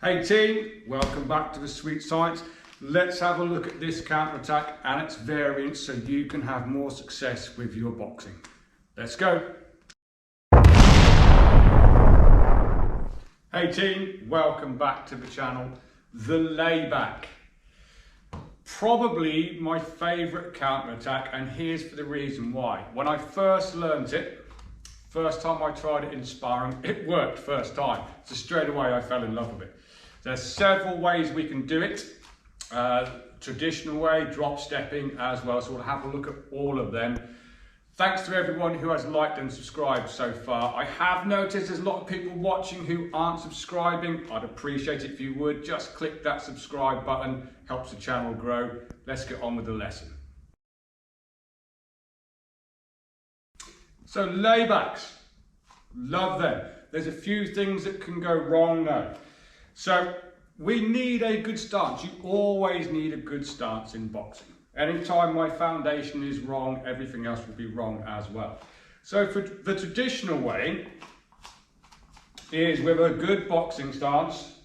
Hey team, welcome back to the Sweet Science. Let's have a look at this counter-attack and its variants so you can have more success with your boxing. Let's go. Hey team, welcome back to the channel. The layback. Probably my favourite counter-attack, and here's for the reason why. When I first learned it, first time I tried it in sparring, it worked first time. So straight away I fell in love with it. There's several ways we can do it. Traditional way, drop stepping as well. So we'll have a look at all of them. Thanks to everyone who has liked and subscribed so far. I have noticed there's a lot of people watching who aren't subscribing. I'd appreciate it if you would just click that subscribe button. Helps the channel grow. Let's get on with the lesson. So laybacks, love them. There's a few things that can go wrong though. So we need a good stance. You always need a good stance in boxing. Anytime my foundation is wrong, everything else will be wrong as well. So for the traditional way is with a good boxing stance,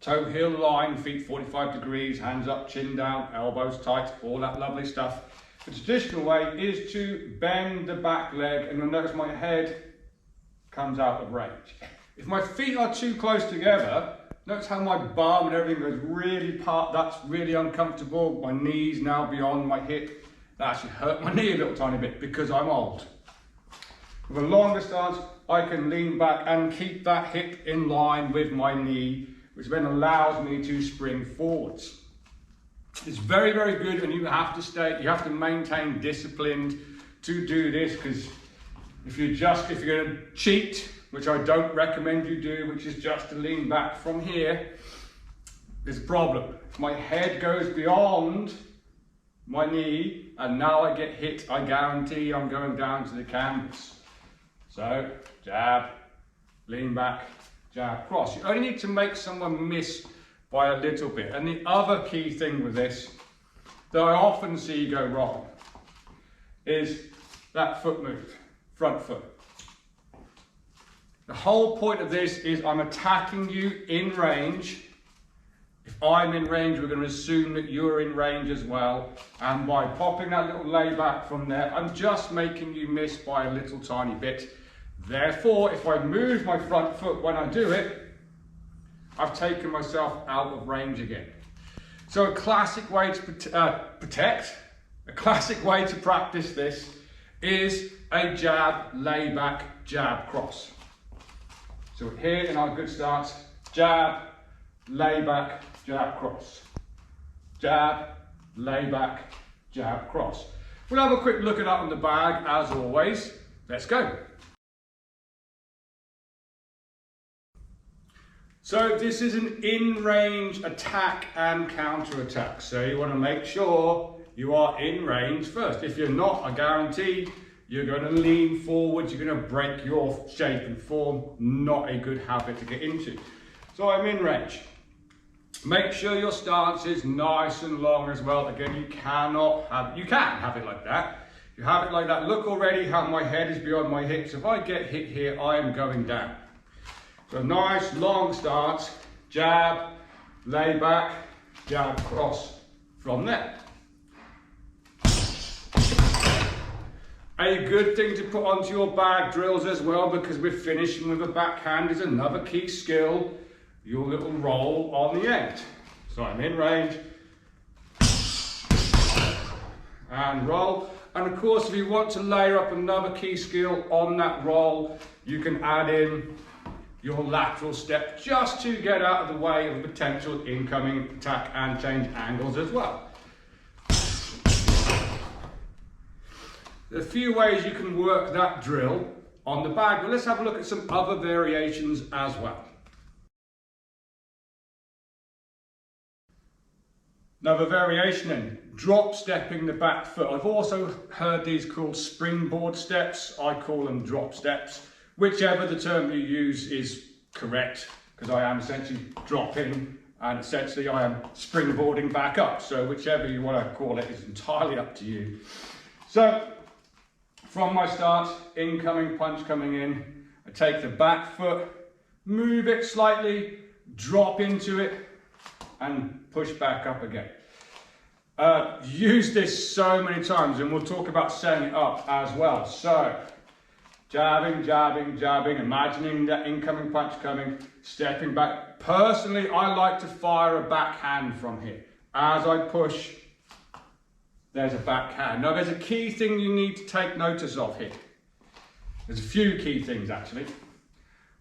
toe heel line, feet 45 degrees, hands up, chin down, elbows tight, all that lovely stuff. The traditional way is to bend the back leg, and you'll notice my head comes out of range. If my feet are too close together, notice how my bum and everything goes really apart. That's really uncomfortable. My knees now beyond my hip. That actually hurt my knee a little tiny bit because I'm old. With a longer stance, I can lean back and keep that hip in line with my knee, which then allows me to spring forwards. It's very, very good, and you have to maintain discipline to do this, because if you're going to cheat, which I don't recommend you do, which is just to lean back from here, there's a problem. If my head goes beyond my knee and now I get hit, I guarantee I'm going down to the canvas. So, jab, lean back, jab, cross. You only need to make someone miss by a little bit. And the other key thing with this that I often see go wrong is that foot move, front foot. The whole point of this is I'm attacking you in range. If I'm in range, we're going to assume that you're in range as well. And by popping that little layback from there, I'm just making you miss by a little tiny bit. Therefore, if I move my front foot when I do it, I've taken myself out of range again. So a classic way to a classic way to practice this is a jab, layback, jab, cross. So here in our good stance, jab, layback, jab, cross. Jab, layback, jab, cross. We'll have a quick look at that on the bag as always. Let's go. So this is an in-range attack and counter-attack. So you want to make sure you are in range first. If you're not, I guarantee you're going to lean forward, you're going to break your shape and form. Not a good habit to get into. So I'm in range. Make sure your stance is nice and long as well. Again, you can have it like that. You have it like that. Look already how my head is beyond my hips. If I get hit here, I am going down. So nice long stance, jab, lay back, jab, cross from there. A good thing to put onto your bag drills as well, because we're finishing with a backhand, is another key skill, your little roll on the end. So I'm in range, and roll. And of course, if you want to layer up another key skill on that roll, you can add in your lateral step just to get out of the way of potential incoming attack and change angles as well. There are a few ways you can work that drill on the bag, but let's have a look at some other variations as well. Another variation in drop stepping the back foot. I've also heard these called springboard steps. I call them drop steps. Whichever the term you use is correct, because I am essentially dropping and essentially I am springboarding back up. So whichever you want to call it is entirely up to you. So from my start, incoming punch coming in, I take the back foot, move it slightly, drop into it, and push back up again. Use this so many times, and we'll talk about setting it up as well. So, jabbing, jabbing, jabbing, imagining that incoming punch coming, stepping back. Personally, I like to fire a backhand from here. As I push, there's a backhand. Now, there's a key thing you need to take notice of here. There's a few key things, actually.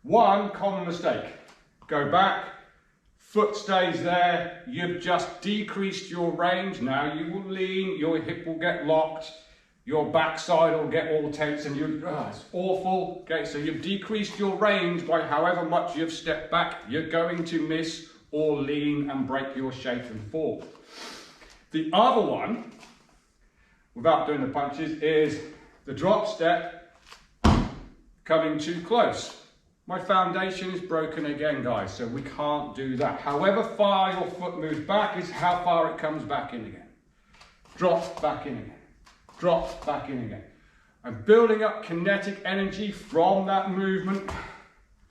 One common mistake. Go back, foot stays there, you've just decreased your range. Now you will lean, your hip will get locked, your backside will get all tense, and it's awful. Okay, so you've decreased your range by however much you've stepped back. You're going to miss or lean and break your shape and fall. The other one, without doing the punches, is the drop step coming too close. My foundation is broken again, guys, so we can't do that. However far your foot moves back is how far it comes back in again. Drop back in again. Drop back in again. I'm building up kinetic energy from that movement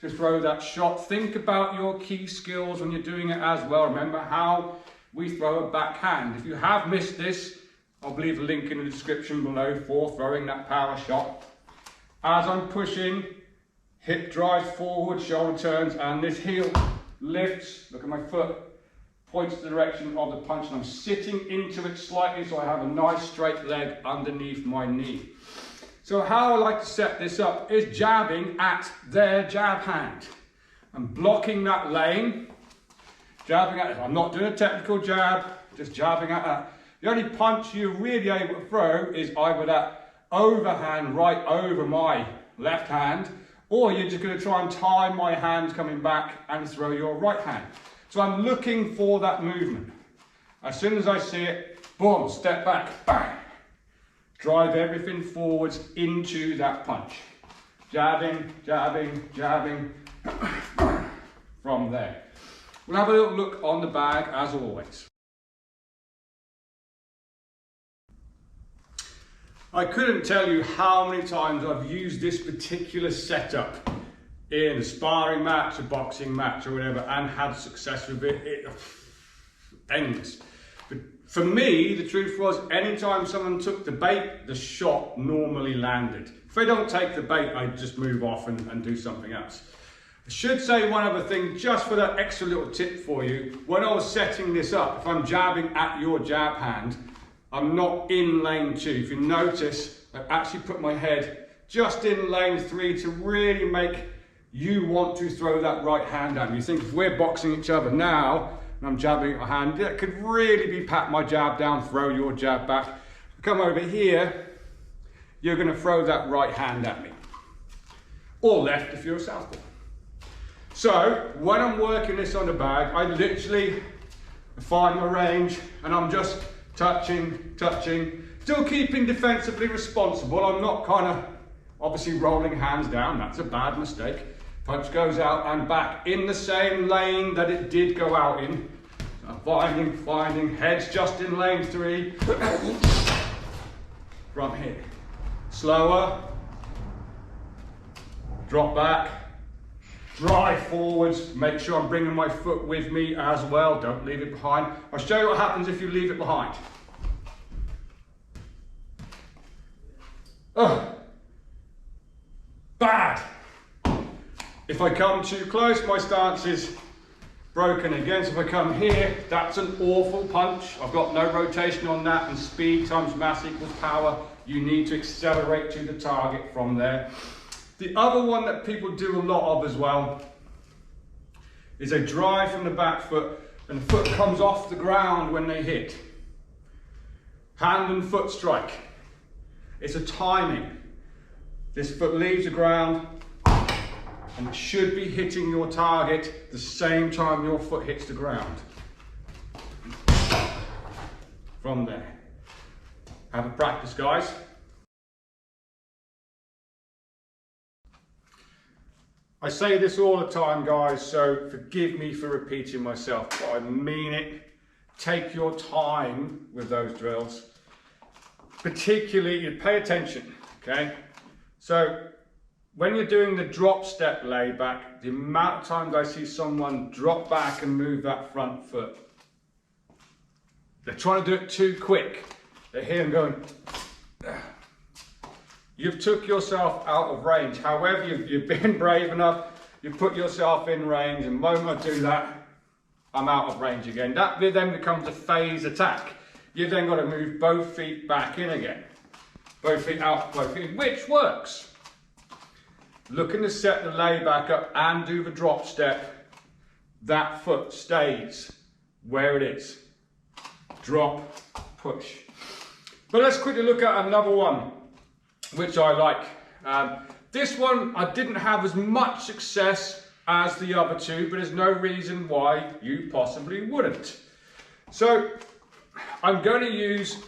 to throw that shot. Think about your key skills when you're doing it as well. Remember how we throw a backhand. If you have missed this, I'll leave a link in the description below for throwing that power shot. As I'm pushing, hip drives forward, shoulder turns, and this heel lifts. Look at my foot, points the direction of the punch, and I'm sitting into it slightly so I have a nice straight leg underneath my knee. So how I like to set this up is jabbing at their jab hand. I'm blocking that lane, jabbing at it. I'm not doing a technical jab, just jabbing at that. The only punch you're really able to throw is either that overhand right over my left hand, or you're just going to try and time my hand coming back and throw your right hand. So I'm looking for that movement. As soon as I see it, boom, step back, bang. Drive everything forwards into that punch. Jabbing, jabbing, jabbing, from there. We'll have a little look on the bag as always. I couldn't tell you how many times I've used this particular setup in a sparring match, a boxing match or whatever, and had success with it. Endless. But for me, the truth was, anytime someone took the bait, the shot normally landed. If they don't take the bait, I just move off and do something else. I should say one other thing, just for that extra little tip for you. When I was setting this up, if I'm jabbing at your jab hand, I'm not in lane 2. If you notice, I've actually put my head just in lane 3 to really make you want to throw that right hand at me. You think if we're boxing each other now, and I'm jabbing at a hand, that could really be pat my jab down, throw your jab back. Come over here, you're going to throw that right hand at me. Or left if you're a southpaw. So, when I'm working this on the bag, I literally find my range, and I'm just touching, touching, still keeping defensively responsible. I'm not kind of obviously rolling hands down, that's a bad mistake. Punch goes out and back in the same lane that it did go out in. So finding, heads just in lane 3. From here. Slower, drop back, drive forwards, make sure I'm bringing my foot with me as well, don't leave it behind. I'll show you what happens if you leave it behind. Bad. If I come too close, my stance is broken again. So if I come here, that's an awful punch. I've got no rotation on that, and speed times mass equals power. You need to accelerate to the target from there. The other one that people do a lot of as well is a drive from the back foot, and the foot comes off the ground when they hit. Hand and foot strike. It's a timing. This foot leaves the ground and it should be hitting your target the same time your foot hits the ground. From there. Have a practice, guys. I say this all the time, guys, so forgive me for repeating myself, but I mean it. Take your time with those drills. Particularly, you pay attention, okay? So, when you're doing the drop step layback, the amount of times I see someone drop back and move that front foot, they're trying to do it too quick. They're here and going, you've took yourself out of range. However, you've been brave enough, you've put yourself in range, and the moment I do that, I'm out of range again. That then becomes a phase attack. You've then got to move both feet back in again. Both feet out, both feet in, which works. Looking to set the layback up and do the drop step, that foot stays where it is. Drop, push. But let's quickly look at another one, which I like. This one, I didn't have as much success as the other two, but there's no reason why you possibly wouldn't. So, I'm going to use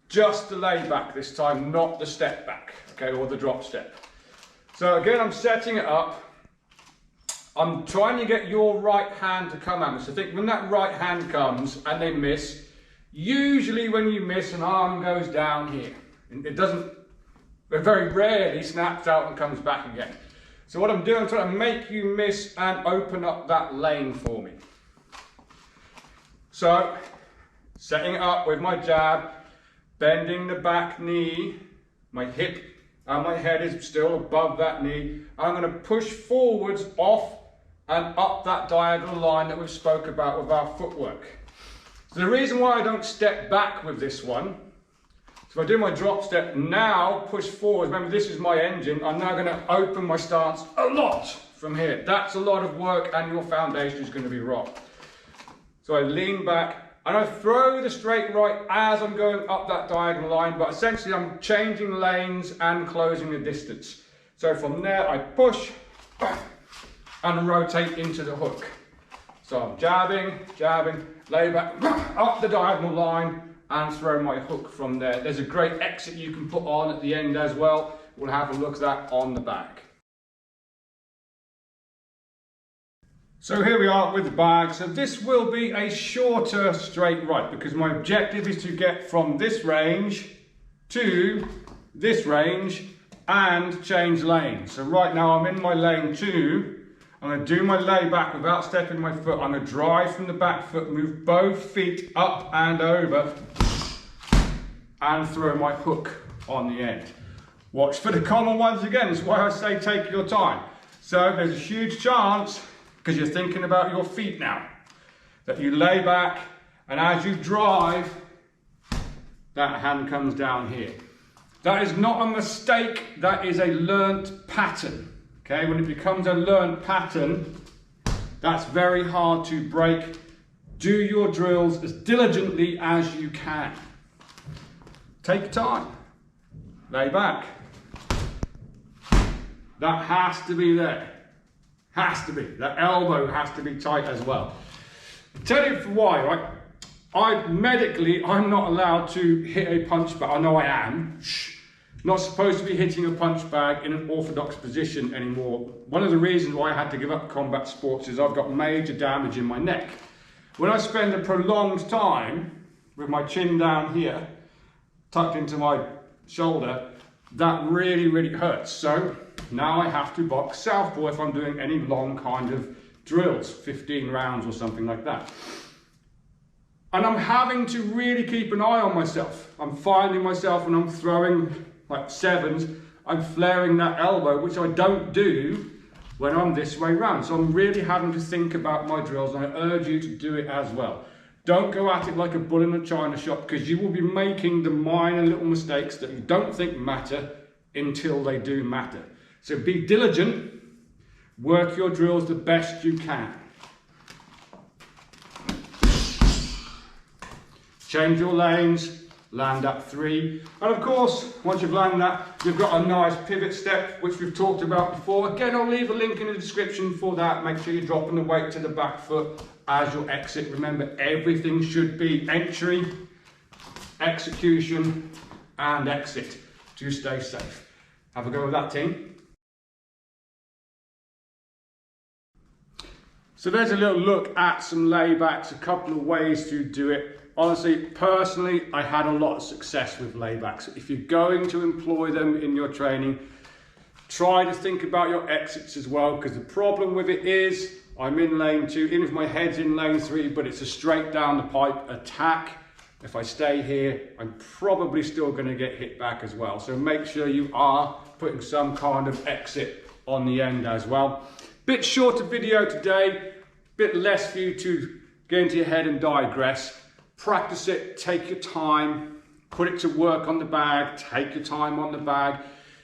just the layback this time, not the step back, okay, or the drop step. So again, I'm setting it up. I'm trying to get your right hand to come at me. So think when that right hand comes and they miss, usually when you miss, an arm goes down here. It doesn't, it very rarely snaps out and comes back again. So what I'm doing, I'm trying to make you miss and open up that lane for me. So, setting it up with my jab, bending the back knee, my hip and my head is still above that knee. I'm going to push forwards off and up that diagonal line that we spoke about with our footwork. So the reason why I don't step back with this one, so if I do my drop step now, push forward, remember this is my engine, I'm now going to open my stance a lot from here. That's a lot of work and your foundation is going to be rocked. So I lean back and I throw the straight right as I'm going up that diagonal line, but essentially I'm changing lanes and closing the distance. So from there I push and rotate into the hook. So I'm jabbing, lay back, up the diagonal line and throw my hook from there. There's a great exit you can put on at the end as well. We'll have a look at that on the back. So here we are with the bag. So this will be a shorter straight right because my objective is to get from this range to this range and change lanes. So right now I'm in my lane 2. I'm going to do my layback without stepping my foot. I'm going to drive from the back foot, move both feet up and over and throw my hook on the end. Watch for the common ones again. That's why I say take your time. So there's a huge chance, because you're thinking about your feet now, that you lay back and as you drive, that hand comes down here. That is not a mistake, that is a learnt pattern. Okay, when it becomes a learnt pattern, that's very hard to break. Do your drills as diligently as you can. Take time, lay back. That has to be there. Has to be. That elbow has to be tight as well. I'll tell you why, right? Medically, I'm not allowed to hit a punch bag. I know I am. Not supposed to be hitting a punch bag in an orthodox position anymore. One of the reasons why I had to give up combat sports is I've got major damage in my neck. When I spend a prolonged time with my chin down here, tucked into my shoulder, that really, really hurts. So now I have to box southpaw if I'm doing any long kind of drills, 15 rounds or something like that. And I'm having to really keep an eye on myself. I'm finding myself when I'm throwing like sevens, I'm flaring that elbow, which I don't do when I'm this way round. So I'm really having to think about my drills, and I urge you to do it as well. Don't go at it like a bull in a china shop, because you will be making the minor little mistakes that you don't think matter until they do matter. So be diligent, work your drills the best you can. Change your lanes, land up 3. And of course, once you've landed that, you've got a nice pivot step, which we've talked about before. Again, I'll leave a link in the description for that. Make sure you're dropping the weight to the back foot as your exit. Remember, everything should be entry, execution, and exit to stay safe. Have a go with that, team. So there's a little look at some laybacks, a couple of ways to do it. Honestly, personally, I had a lot of success with laybacks. If you're going to employ them in your training, Try to think about your exits as well, because the problem with it is I'm in lane 2, even if my head's in lane 3, but it's a straight down the pipe attack. If I stay here, I'm probably still going to get hit back as well. So make sure you are putting some kind of exit on the end as well. Bit shorter video today, bit less for you to get into your head and digress. Practice it, take your time, put it to work on the bag, take your time on the bag.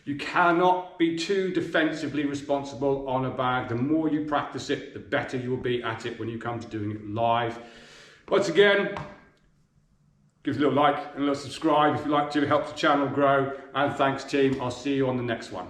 You cannot be too defensively responsible on a bag. The more you practice it, the better you will be at it when you come to doing it live. Once again, give us a little like and a little subscribe if you'd like to. It helps the channel grow. And thanks team, I'll see you on the next one.